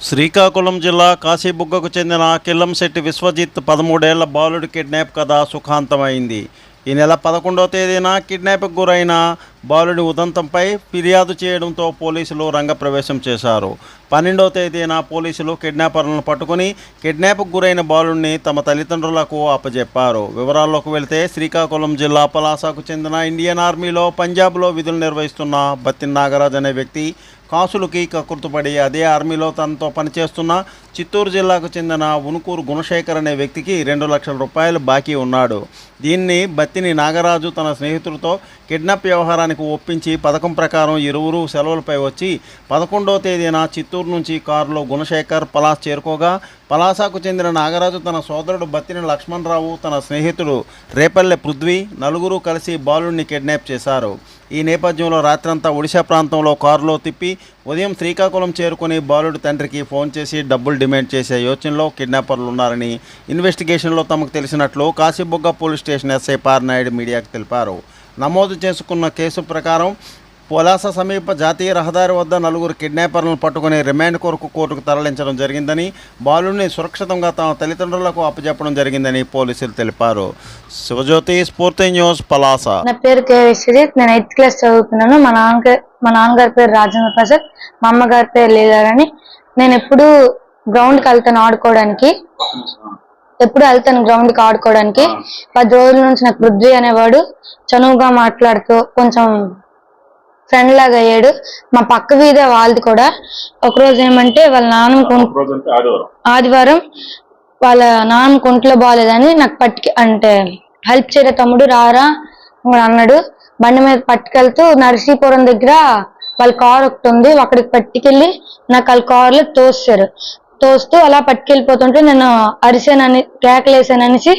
శ్రీకాకుళం జిల్లా కాశీబుగ్గకు చెందిన కిల్లంశెట్టి విశ్వజిత్ 13 ఏళ్ల బాలుడి కిడ్నాప్ కథ సుఖాంతమైంది. ఈ నెల 11వ తేదీన కిడ్నాప్కు గురైన బాలుడి ఉదంతంపై ఫిర్యాదు చేయడంతో పోలీసులు రంగప్రవేశం చేశారు. 12వ తేదీన పోలీసులు కిడ్నాపర్లను పట్టుకుని కిడ్నాప్కు గురైన బాలుడిని తమ తల్లిదండ్రులకు అప్పజెప్పారు. వివరాల్లోకి వెళితే శ్రీకాకుళం జిల్లా పలాసకు చెందిన ఇండియన్ ఆర్మీలో పంజాబ్లో విధులు నిర్వహిస్తున్న బత్తిన నాగరాజ్ అనే వ్యక్తి కాసులకి కక్కుర్తుపడి అదే ఆర్మీలో తనతో పనిచేస్తున్న చిత్తూరు జిల్లాకు చెందిన ఉనుకూరు గుణశేఖర్ అనే వ్యక్తికి 2 లక్షల రూపాయలు బాకీ ఉన్నాడు. దీన్ని బత్తిని నాగరాజు తన స్నేహితుడితో కిడ్నాప్ వ్యవహారానికి ఒప్పించి పథకం ప్రకారం ఇరువురు సెలవులపై వచ్చి 11వ తేదీన చిత్తూరు నుంచి కారులో గుణశేఖర్ పలాస్ చేరుకోగా పలాసకు చెందిన నాగరాజు తన సోదరుడు బత్తిని లక్ష్మణరావు, తన స్నేహితుడు రేపల్లె పృథ్వీ నలుగురు కలిసి బాలుడిని కిడ్నాప్ చేశారు. ఈ నేపథ్యంలో రాత్రంతా ఒడిశా ప్రాంతంలో కారులో తిప్పి ఉదయం శ్రీకాకుళం చేరుకుని బాలుడి తండ్రికి ఫోన్ చేసి డబ్బులు డిమాండ్ చేసే యోచనలో కిడ్నాపర్లు ఉన్నారని ఇన్వెస్టిగేషన్లో తమకు తెలిసినట్లు కాశీబుగ్గ పోలీస్ స్టేషన్ ఎస్ఐ పార్నాయుడు మీడియాకు తెలిపారు. నమోదు చేసుకున్న కేసు ప్రకారం పలాస సమీప జాతీయ రహదారి వద్ద నలుగురు కిడ్నాపర్లను పట్టుకుని రిమాండ్ కొరకు కోర్టుకు తరలించడం జరిగిందని, బాలుడిని సురక్షితంగా తమ తల్లిదండ్రులకు అప్పచెప్పడం జరిగిందని పోలీసులు తెలిపారు. శివజ్యోతి, స్ఫూర్తి న్యూస్, పలాస. నా పేరు కే విశ్వజిత్. నేను 8th క్లాస్ చదువుతున్నాను. మా నాన్నగారి పేరు రాజేంద్ర ప్రసాద్, మా అమ్మగారి పేరు లీలారాణి. నేను ఎప్పుడు గ్రౌండ్కి వెళ్తాను ఆడుకోవడానికి. 10 రోజుల నుంచి నాకు పృథ్వీ అనేవాడు చనువుగా మాట్లాడుతూ కొంచెం ఫ్రెండ్ లాగా అయ్యాడు. మా పక్క వీధే వాళ్ళది కూడా. ఒకరోజు ఏమంటే వాళ్ళ నాన్న ఆదివారం వాళ్ళ నాన్న కొంట్లో బాగాలేదని నాకు అంటే హెల్ప్ చేయరా తమ్ముడు రారా అన్నాడు. బండి మీద పట్టుకెళ్తూ నరసీపురం దగ్గర వాళ్ళ కార్ ఒకటి ఉంది, అక్కడికి పట్టుకెళ్ళి నాకు వాళ్ళ కార్లో తోస్తూ అలా పట్టుకెళ్ళిపోతుంటే నేను అరిసానని కేకలేసాననేసి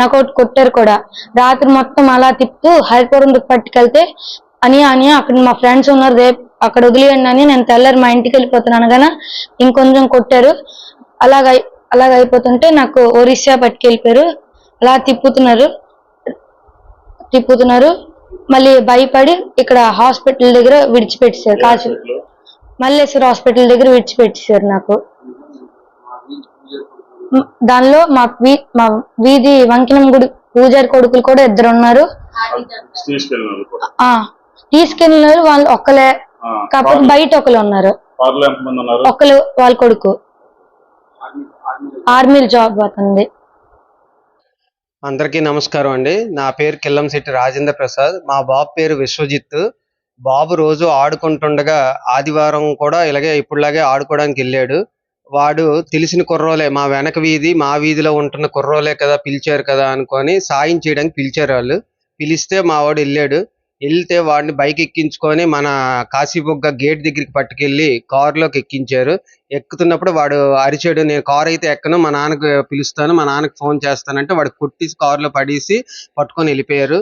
నాకు ఒకటి కొట్టారు కూడా. రాత్రి మొత్తం అలా తిప్పుతూ హరిపురం పట్టుకెళ్తే అని అక్కడ మా ఫ్రెండ్స్ ఉన్నారు, రేపు అక్కడ వదిలేయండి అని నేను తెల్లారి మా ఇంటికి వెళ్ళిపోతున్నాను కానీ ఇంకొంచెం కొట్టారు. అలాగ అయిపోతుంటే నాకు ఒరిస్సా పట్టుకెళ్ళిపోయారు. అలా తిప్పుతున్నారు మళ్ళీ భయపడి ఇక్కడ హాస్పిటల్ దగ్గర విడిచిపెట్టేశారు. కాశీ మల్లేశ్వర హాస్పిటల్ దగ్గర విడిచిపెట్టేశారు నాకు. దానిలో మా వీధి వంకినం గుడి పూజారి కొడుకులు కూడా 2 ఉన్నారు. తీసుకెళ్ళిన వాళ్ళు ఒక్కలే, కాకపోతే బయట ఒకరు ఉన్నారు. ఒకరు వాళ్ళ కొడుకు ఆర్మీలో జాబ్ అవుతుంది. అందరికీ నమస్కారం అండి. నా పేరు కిల్లంశెట్టి రాజేంద్ర ప్రసాద్. మా బాబు పేరు విశ్వజిత్. బాబు రోజు ఆడుకుంటుండగా ఆదివారం కూడా ఇలాగే ఇప్పుడులాగే ఆడుకోవడానికి వెళ్ళాడు. వాడు తెలిసిన కుర్రోలే, మా వెనక వీధి మా వీధిలో ఉంటున్న కుర్రోలే కదా పిలిచారు కదా అనుకొని సాయం చేయడానికి పిలిచారు. వాళ్ళు పిలిస్తే మా వాడు వెళ్తే వాడిని బైక్ ఎక్కించుకొని మన కాశీబుగ్గ గేట్ దగ్గరికి పట్టుకెళ్ళి కారులోకి ఎక్కించారు. ఎక్కుతున్నప్పుడు వాడు అరిచాడు, నేను కారు అయితే ఎక్కను, మా నాన్నకు పిలుస్తాను, మా నాన్నకు ఫోన్ చేస్తానంటే వాడు కొట్టేసి కారులో పడేసి పట్టుకొని వెళ్ళిపోయారు.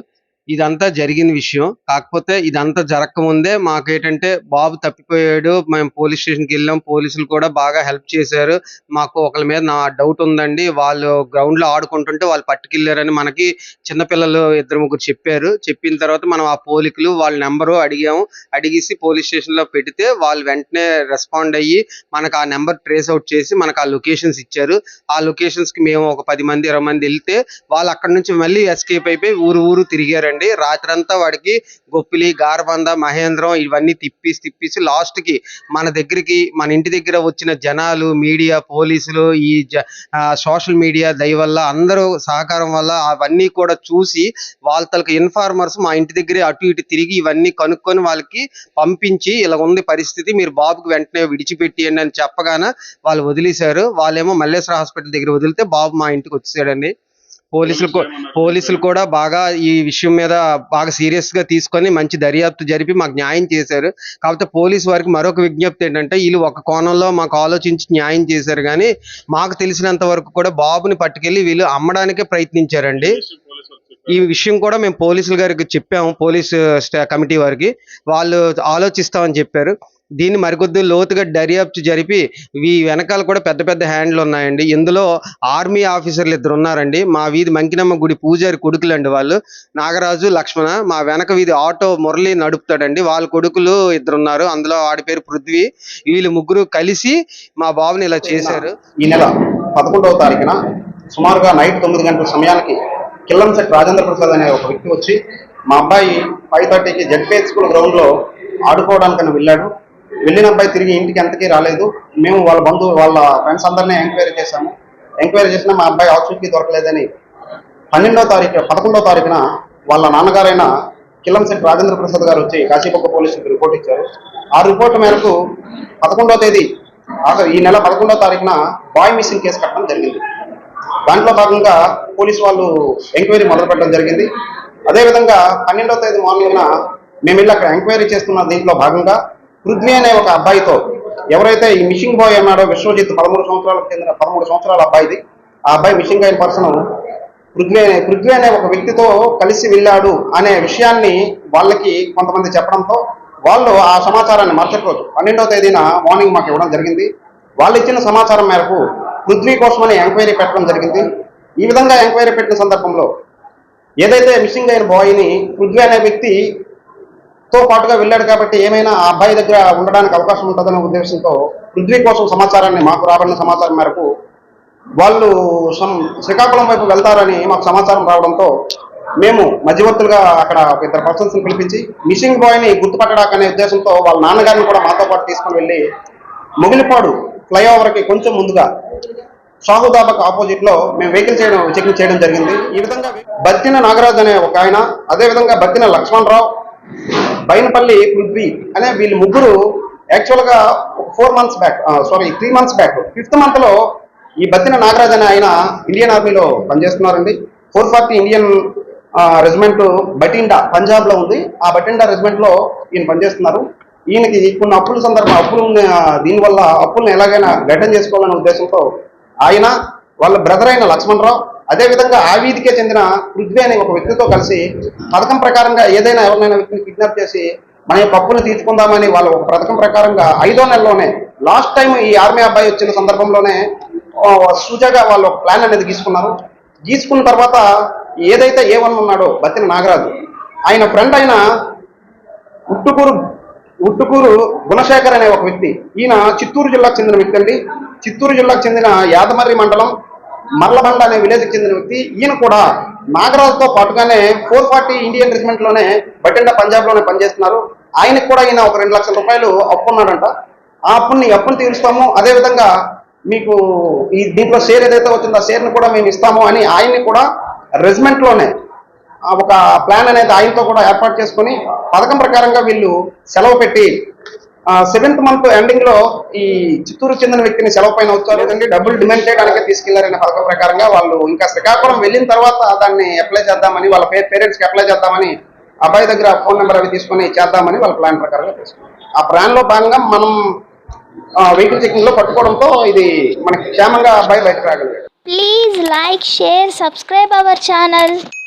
ఇదంతా జరిగిన విషయం. కాకపోతే ఇదంతా జరగకముందే మాకేంటంటే బాబు తప్పిపోయాడు, మేము పోలీస్ స్టేషన్కి వెళ్ళాం. పోలీసులు కూడా బాగా హెల్ప్ చేశారు. మాకు ఒకరి మీద నా డౌట్ ఉందండి, వాళ్ళు గ్రౌండ్లో ఆడుకుంటుంటే వాళ్ళు పట్టుకెళ్ళారని మనకి చిన్నపిల్లలు 2-3 చెప్పారు. చెప్పిన తర్వాత మనం ఆ పోలీసులు వాళ్ళ నెంబరు అడిగేసి పోలీస్ స్టేషన్లో పెడితే వాళ్ళు వెంటనే రెస్పాండ్ అయ్యి మనకు ఆ నెంబర్ ట్రేస్ అవుట్ చేసి మనకు ఆ లొకేషన్స్ ఇచ్చారు. ఆ లొకేషన్స్కి మేము ఒక 10 మంది 20 మంది వెళ్తే వాళ్ళు అక్కడ నుంచి మళ్ళీ ఎస్కేప్ అయిపోయి ఊరు తిరిగారు. రాత్రంతా వాడికి గొప్పిలి, గారబంద, మహేంద్రం ఇవన్నీ తిప్పిసి లాస్ట్ కి మన ఇంటి దగ్గర వచ్చిన జనాలు, మీడియా, పోలీసులు, ఈ సోషల్ మీడియా దయ వల్ల అందరూ సహకారం వల్ల అవన్నీ కూడా చూసి వాళ్ళ తలకు ఇన్ఫార్మర్స్ మా ఇంటి దగ్గరే అటు ఇటు తిరిగి ఇవన్నీ కనుక్కొని వాళ్ళకి పంపించి ఇలా ఉంది పరిస్థితి, మీరు బాబుకి వెంటనే విడిచిపెట్టియండి అని చెప్పగానే వాళ్ళు వదిలేశారు. వాళ్ళేమో మల్లేశ్వర హాస్పిటల్ దగ్గర వదిలితే బాబు మా ఇంటికి వచ్చేసాడండి. పోలీసులు కూడా బాగా ఈ విషయం మీద బాగా సీరియస్ గా తీసుకొని మంచి దర్యాప్తు జరిపి మాకు న్యాయం చేశారు. కాకపోతే పోలీసు వారికి మరొక విజ్ఞప్తి ఏంటంటే వీళ్ళు ఒక కోణంలో మాకు ఆలోచించి న్యాయం చేశారు కానీ మాకు తెలిసినంత వరకు కూడా బాబుని పట్టుకెళ్ళి వీళ్ళు అమ్మడానికే ప్రయత్నించారండి. ఈ విషయం కూడా మేము పోలీసుల గారికి చెప్పాము, పోలీసు కమిటీ వారికి. వాళ్ళు ఆలోచిస్తామని చెప్పారు. దీన్ని మరికొద్ది లోతుగా దర్యాప్తు జరిపి ఈ వెనకాల కూడా పెద్ద పెద్ద హ్యాండ్లు ఉన్నాయండి. ఇందులో ఆర్మీ ఆఫీసర్లు 2 ఉన్నారండి. మా వీధి మంకినమ్మ గుడి పూజారి కొడుకులండి వాళ్ళు, నాగరాజు, లక్ష్మణ. మా వెనక వీధి ఆటో మురళి నడుపుతాడండి, వాళ్ళ కొడుకులు 2 ఉన్నారు. అందులో ఆడి పేరు పృథ్వీ. వీళ్ళు ముగ్గురు కలిసి మా బాబుని ఇలా చేశారు. ఈ నెల 11వ తారీఖున సుమారుగా నైట్ 9 గంటల సమయానికి కిల్లంశెట్టి రాజేంద్ర ప్రసాద్ అనే ఒక వ్యక్తి వచ్చి మా అబ్బాయి 5:30కి జెడ్పీహెచ్ స్కూల్ గ్రౌండ్ లో ఆడుకోవడానికని వెళ్ళాడు. వెళ్ళిన అబ్బాయి తిరిగి ఇంటికి ఎంతకీ రాలేదు. మేము వాళ్ళ ఫ్రెండ్స్ అందరినీ ఎంక్వైరీ చేశాము. ఎంక్వైరీ చేసినా మా అబ్బాయి ఆచూకీ దొరకలేదని 11వ తారీఖున వాళ్ళ నాన్నగారైన కిల్లంశెట్టి రాజేంద్ర ప్రసాద్ గారు వచ్చి కాశీబొగ్గ పోలీసులకు రిపోర్ట్ ఇచ్చారు. ఆ రిపోర్ట్ మేరకు 11వ తేదీ ఈ నెల 11వ తారీఖున బాయ్ మిస్సింగ్ కేసు కట్టడం జరిగింది. దాంట్లో భాగంగా పోలీసు వాళ్ళు ఎంక్వైరీ మొదలు పెట్టడం జరిగింది. అదేవిధంగా 12వ తేదీ మార్నింగ్ మేము వెళ్ళి అక్కడ ఎంక్వైరీ చేస్తున్న దీంట్లో భాగంగా పృథ్వీ అనే ఒక అబ్బాయితో, ఎవరైతే ఈ మిషింగ్ బాయ్ అన్నాడో విశ్వజిత్ 13 సంవత్సరాల అబ్బాయిది, ఆ అబ్బాయి మిషింగ్ అయిన పర్సన్ పృథ్వీ అనే ఒక వ్యక్తితో కలిసి వెళ్ళాడు అనే విషయాన్ని వాళ్ళకి కొంతమంది చెప్పడంతో వాళ్ళు ఆ సమాచారాన్ని మరుసటి రోజు 12వ తేదీన మార్నింగ్ మాకు ఇవ్వడం జరిగింది. వాళ్ళు ఇచ్చిన సమాచారం మేరకు పృథ్వీ కోసమని ఎంక్వైరీ పెట్టడం జరిగింది. ఈ విధంగా ఎంక్వైరీ పెట్టిన సందర్భంలో ఏదైతే మిస్సింగ్ అయిన బాయ్ని పృథ్వీ అనే వ్యక్తితో పాటుగా వెళ్ళాడు కాబట్టి ఏమైనా ఆ అబ్బాయి దగ్గర ఉండడానికి అవకాశం ఉంటుందనే ఉద్దేశంతో పృథ్వీ కోసం సమాచారాన్ని, మాకు రాబడిన సమాచారం మేరకు వాళ్ళు శ్రీకాకుళం వైపు వెళ్తారని మాకు సమాచారం రావడంతో మేము మధ్యవర్తులుగా అక్కడ ఒక 2 పర్సన్స్ పిలిపించి మిస్సింగ్ బాయ్ని గుర్తుపట్టడాకనే ఉద్దేశంతో వాళ్ళ నాన్నగారిని కూడా మాతో పాటు తీసుకొని వెళ్ళి మొగిలిపాడు ఫ్లైఓవర్కి కొంచెం ముందుగా షాహుదాబాకు ఆపోజిట్ లో మేము చెకింగ్ చేయడం జరిగింది. ఈ విధంగా బత్తిన నాగరాజ్ అనే ఒక ఆయన, అదేవిధంగా బత్తిన లక్ష్మణరావు, బైనపల్లి పృథ్వీ అనే వీళ్ళు ముగ్గురు యాక్చువల్ గా 3 మంత్స్ బ్యాక్ 5th మంత్ లో ఈ బత్తిన నాగరాజ్ అనే ఆయన ఇండియన్ ఆర్మీలో పనిచేస్తున్నారండి. 440 ఇండియన్ రెజిమెంట్ బటిండా పంజాబ్ లో ఉంది. ఆ బటిండా రెజిమెంట్ లో ఈయన పనిచేస్తున్నారు. ఈయనకి కొన్ని దీనివల్ల అప్పులను ఎలాగైనా గడ్డం చేసుకోవాలనే ఉద్దేశంతో ఆయన, వాళ్ళ బ్రదర్ అయిన లక్ష్మణరావు, అదేవిధంగా ఆ వీధికే చెందిన పృథ్వీ అనే ఒక వ్యక్తితో కలిసి పథకం ప్రకారంగా ఏదైనా ఎవరినైనా వ్యక్తిని కిడ్నాప్ చేసి మన యొక్క అప్పును తీర్చుకుందామని వాళ్ళ ఒక పథకం ప్రకారంగా 5వ నెలలోనే లాస్ట్ టైం ఈ ఆర్మీ అబ్బాయి వచ్చిన సందర్భంలోనే సూజాగా వాళ్ళు ఒక ప్లాన్ అనేది గీసుకున్న తర్వాత ఏదైతే A1 ఉన్నాడో బత్తిన నాగరాజు, ఆయన ఫ్రెండ్ అయిన ఉట్టుకూరు గుణశేఖర్ అనే ఒక వ్యక్తి, ఈయన చిత్తూరు జిల్లాకు చెందిన వ్యక్తి అండి. చిత్తూరు జిల్లాకు చెందిన యాదమర్రి మండలం మర్లబండ అనే విలేజ్కి చెందిన వ్యక్తి. ఈయన కూడా నాగరాజుతో పాటుగానే 440 ఇండియన్ రెజిమెంట్ లోనే బటిండా పంజాబ్ లోనే పనిచేస్తున్నారు. ఆయనకు కూడా ఈయన ఒక 2 లక్షల రూపాయలు అప్పు ఉన్నాడంట. ఆ అప్పును తీరుస్తాము, అదేవిధంగా మీకు ఈ దీంట్లో షేర్ ఏదైతే వచ్చిందో ఆ షేర్ని కూడా మేము ఇస్తాము అని ఆయన్ని కూడా రెజిమెంట్ లోనే ఒక ప్లాన్ అనేది ఆయనతో కూడా ఏర్పాటు చేసుకుని పథకం ప్రకారంగా వీళ్ళు సెలవు పెట్టి 7th మంత్ ఎండింగ్ లో ఈ చిత్తూరు చెందిన వ్యక్తిని సెలవు పైన వచ్చారు, డబ్బులు డిమాండ్ చేయడానికి తీసుకెళ్లారనే పథకం ప్రకారంగా వాళ్ళు ఇంకా శ్రీకాకుళం వెళ్ళిన తర్వాత దాన్ని అప్లై చేద్దామని, వాళ్ళ పేరెంట్స్ కి అప్లై చేద్దామని, అబ్బాయి దగ్గర ఫోన్ నెంబర్ అవి తీసుకొని చేద్దామని వాళ్ళ ప్లాన్ ప్రకారంగా తీసుకున్నారు. ఆ ప్లాన్ లో భాగంగా మనం వెహికల్ చెకింగ్ లో పట్టుకోవడంతో ఇది మనకి క్షేమంగా అబ్బాయి బయటకు రాగలిగాడు. Please like, share, subscribe our channel.